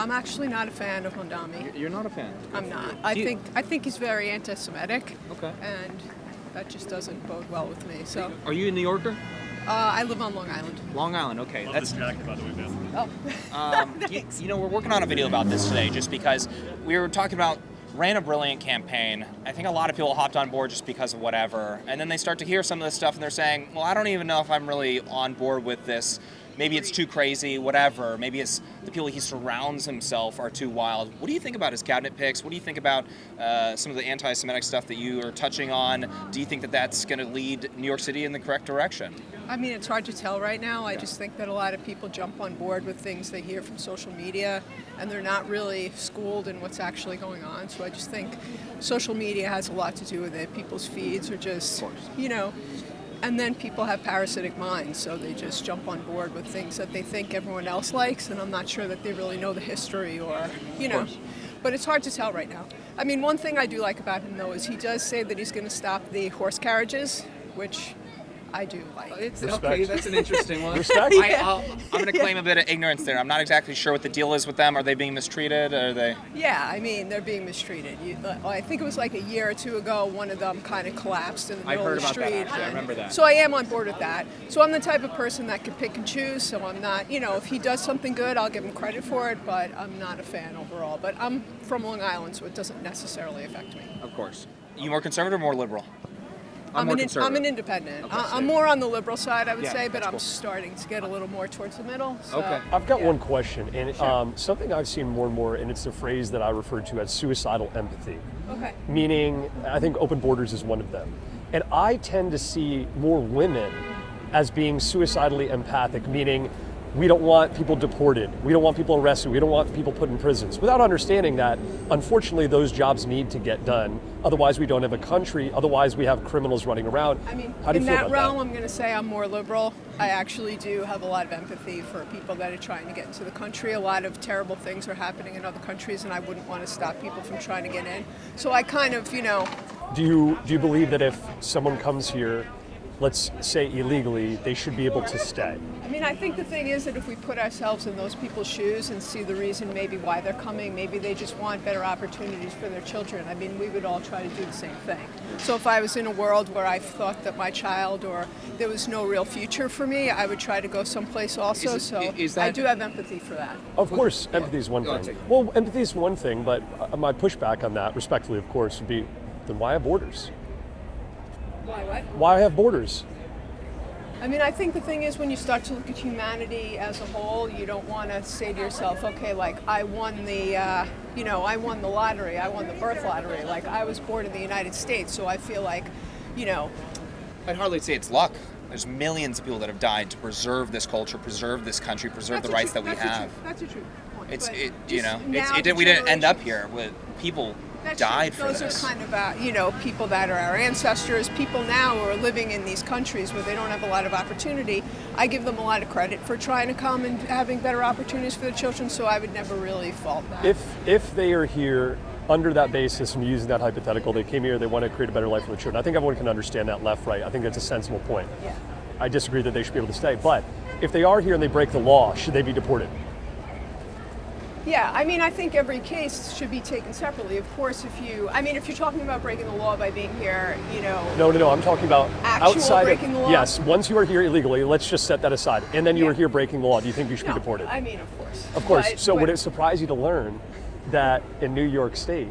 I'm actually not a fan of Mondami. You're not a fan? I'm not. I think he's very anti-Semitic. Okay. And that just doesn't bode well with me. So. Are you a New Yorker? I live on Long Island. Long Island, okay. Love this jacket, by the way, man. Oh. We're working on a video about this today just because we were talking about ran a brilliant campaign. I think a lot of people hopped on board just because of whatever. And then they start to hear some of this stuff and they're saying, well, I don't even know if I'm really on board with this. Maybe it's too crazy, whatever. Maybe it's the people he surrounds himself are too wild. What do you think about his cabinet picks? What do you think about some of the anti-Semitic stuff that you are touching on? Do you think that that's going to lead New York City in the correct direction? I mean, it's hard to tell right now. I just think that a lot of people jump on board with things they hear from social media, and they're not really schooled in what's actually going on. So I just think social media has a lot to do with it. People's feeds are just, and then people have parasitic minds, so they just jump on board with things that they think everyone else likes, and I'm not sure that they really know the history or, But it's hard to tell right now. I mean, one thing I do like about him, though, is he does say that he's going to stop the horse carriages, which I do like. Okay, that's an interesting one. Respect. I'm going to claim a bit of ignorance there. I'm not exactly sure what the deal is with them. Are they being mistreated? Are they? Yeah, I mean, they're being mistreated. I think it was like a year or two ago, one of them kind of collapsed in the middle of the street. I heard about that, actually. I remember that. So I am on board with that. So I'm the type of person that can pick and choose, so I'm not, if he does something good, I'll give him credit for it, but I'm not a fan overall. But I'm from Long Island, so it doesn't necessarily affect me. Of course. You more conservative or more liberal? I'm an independent. Okay, I'm more on the liberal side, I would say, but that's I'm cool. starting to get a little more towards the middle. So, Okay. I've got one question, and something I've seen more and more, and it's a phrase that I refer to as suicidal empathy. Okay. Meaning, I think open borders is one of them. And I tend to see more women as being suicidally empathic, meaning we don't want people deported, we don't want people arrested, we don't want people put in prisons, without understanding that, unfortunately, those jobs need to get done. Otherwise, we don't have a country. Otherwise, we have criminals running around. I mean, how do you in feel that about realm, that? I'm going to say I'm more liberal. I actually do have a lot of empathy for people that are trying to get into the country. A lot of terrible things are happening in other countries, and I wouldn't want to stop people from trying to get in. So I kind of, Do you believe that if someone comes here, let's say illegally, they should be able to stay? I mean, I think the thing is that if we put ourselves in those people's shoes and see the reason maybe why they're coming, maybe they just want better opportunities for their children. I mean, we would all try to do the same thing. So if I was in a world where I thought that my child or there was no real future for me, I would try to go someplace also. I do have empathy for that. Of course, empathy is one thing. Well, empathy is one thing, but my pushback on that, respectfully, of course, would be, then why have borders? Why what? Why have borders? I mean, I think the thing is when you start to look at humanity as a whole, you don't want to say to yourself, okay, like I won the, I won the lottery, I won the birth lottery. Like I was born in the United States, so I feel like, I'd hardly say it's luck. There's millions of people that have died to preserve this culture, preserve this country, preserve the rights that we have. That's a true point. We didn't end up here with people died for this. this. Those are kind of, people that are our ancestors, people now who are living in these countries where they don't have a lot of opportunity. I give them a lot of credit for trying to come and having better opportunities for their children, so I would never really fault that. If they are here under that basis and using that hypothetical, they came here, they want to create a better life for their children. I think everyone can understand that left, right. I think that's a sensible point. Yeah. I disagree that they should be able to stay, but if they are here and they break the law, should they be deported? Yeah, I mean, I think every case should be taken separately. Of course, if you're talking about breaking the law by being here, No, I'm talking about outside breaking the law? Yes, once you are here illegally, let's just set that aside. And then you are here breaking the law. Do you think you should be deported? I mean, of course. Of course. So would it surprise you to learn that in New York State,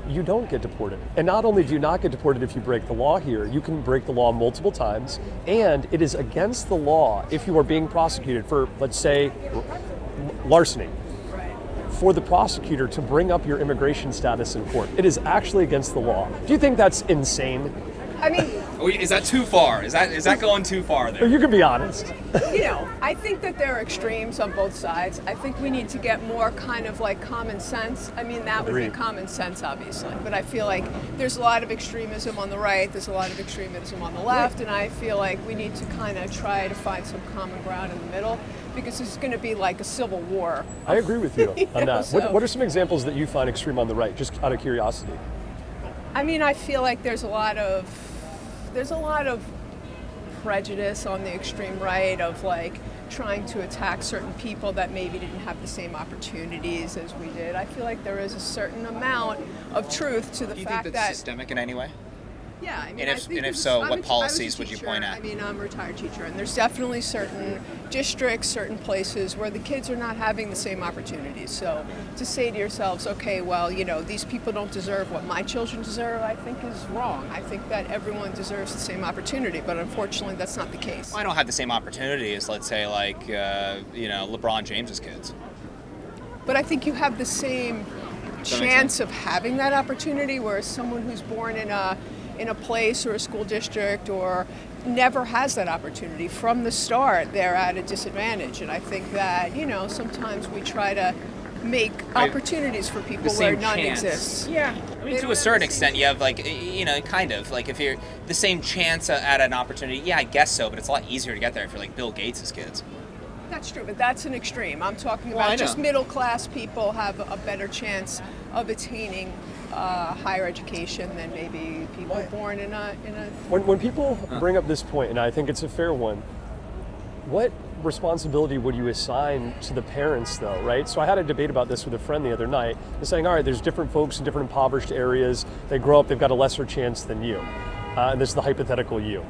you don't get deported? And not only do you not get deported if you break the law here, you can break the law multiple times, and it is against the law if you are being prosecuted for, let's say, larceny, for the prosecutor to bring up your immigration status in court. It is actually against the law. Do you think that's insane? I mean, is that too far? Is that going too far there? You can be honest. I think that there are extremes on both sides. I think we need to get more kind of like common sense. I mean, that would be common sense, obviously. But I feel like there's a lot of extremism on the right, there's a lot of extremism on the left, and I feel like we need to kind of try to find some common ground in the middle, because it's going to be like a civil war. I agree with you on that. What are some examples that you find extreme on the right, just out of curiosity? I mean, I feel like there's a lot of prejudice on the extreme right of like trying to attack certain people that maybe didn't have the same opportunities as we did. I feel like there is a certain amount of truth to the Do you fact think that that's systemic in any way? yeah, I mean, And I if- think and if this- so, I'm what a- policies I was a would you teacher. point at? I mean, I'm a retired teacher, and there's definitely certain districts, certain places where the kids are not having the same opportunities. So to say to yourselves, okay, well, you know, these people don't deserve what my children deserve, I think is wrong. I think that everyone deserves the same opportunity, but unfortunately, that's not the case. I don't have the same opportunity as, let's say, like, LeBron James's kids. But I think you have the same chance of having that opportunity, whereas someone who's born in a place or a school district or never has that opportunity from the start, they're at a disadvantage. And I think that, you know, sometimes we try to make opportunities for people where none exists. Yeah. I mean, to a certain extent, you have, like, kind of, like, if you're the same chance at an opportunity, yeah, I guess so, but it's a lot easier to get there if you're like Bill Gates' kids. That's true, but that's an extreme. I'm talking Well, I about know. just middle class people have a better chance of attaining higher education than maybe people born in a. When people bring up this point, and I think it's a fair one, what responsibility would you assign to the parents, though, right? So I had a debate about this with a friend the other night, and saying, all right, there's different folks in different impoverished areas. They grow up, they've got a lesser chance than you. And this is the hypothetical you.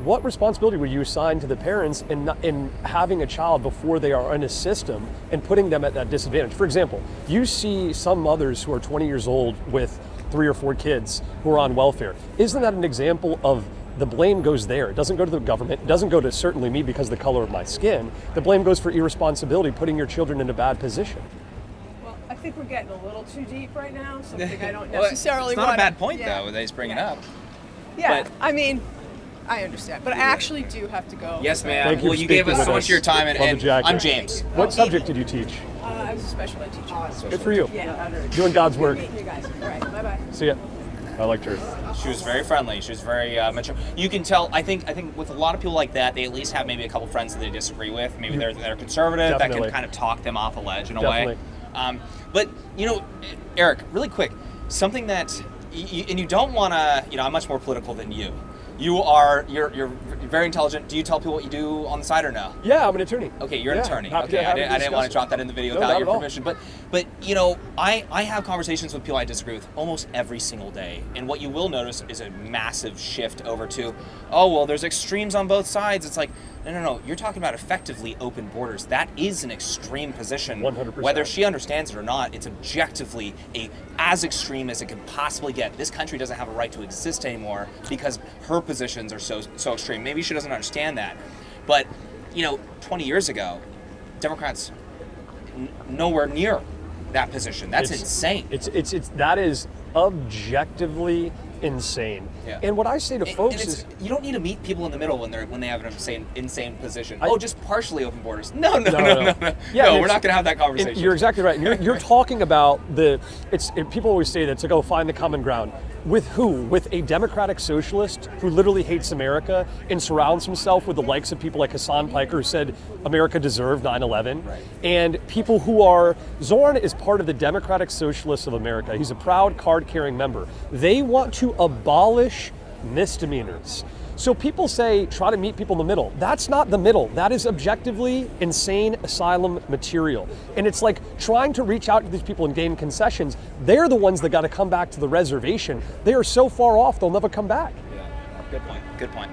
What responsibility would you assign to the parents in having a child before they are in a system and putting them at that disadvantage? For example, you see some mothers who are 20 years old with 3 or 4 kids who are on welfare. Isn't that an example of the blame goes there? It doesn't go to the government. It doesn't go to certainly me because of the color of my skin. The blame goes for irresponsibility, putting your children in a bad position. Well, I think we're getting a little too deep right now. Something I don't Well, necessarily. it's not wanna, a bad point, yeah, though, that he's bringing up. Yeah, but- I mean, I understand, but I actually do have to go. Yes, ma'am. Thank you Well, for you gave speaking us so with much us. of your time, and, Love the and jacket. I'm James. What subject did you teach? I was a special ed teacher. Good for you. Yeah. Doing God's work. Meet you guys. All right. Bye bye. See ya. I liked her. She was very friendly. She was very mature. You can tell. I think with a lot of people like that, they at least have maybe a couple friends that they disagree with. Maybe they're conservative. Definitely. That can kind of talk them off a ledge in a Definitely. way. But Eric, really quick, something that and you don't want to. I'm much more political than you. You're very intelligent. Do you tell people what you do on the side or no? Yeah, I'm an attorney. Okay, you're an attorney. Happy to Okay, have a I didn't want to discussion. drop that in the video No, without not your at all. permission. But I have conversations with people I disagree with almost every single day. And what you will notice is a massive shift over to, oh, well, there's extremes on both sides. It's like, no. You're talking about effectively open borders. That is an extreme position. 100%. Whether she understands it or not, it's objectively as extreme as it can possibly get. This country doesn't have a right to exist anymore because her positions are so extreme. Maybe she doesn't understand that. But, 20 years ago, Democrats nowhere near that position. That's insane. That is objectively insane. Yeah. And what I say to folks is, you don't need to meet people in the middle when they have an insane position. I- Just partially open borders. No. Yeah, No, and we're not going to have that and conversation. you're exactly right. And you're talking about people always say that to go find the common ground. With who? With a democratic socialist who literally hates America and surrounds himself with the likes of people like Hassan Piker, who said America deserved 9/11, Right. and people who are, Zorn is part of the Democratic Socialists of America. He's a proud card-carrying member. They want to abolish misdemeanors. So people say, try to meet people in the middle. That's not the middle. That is objectively insane asylum material. And it's like trying to reach out to these people and gain concessions. They're the ones that got to come back to the reservation. They are so far off, they'll never come back. Yeah. Good point.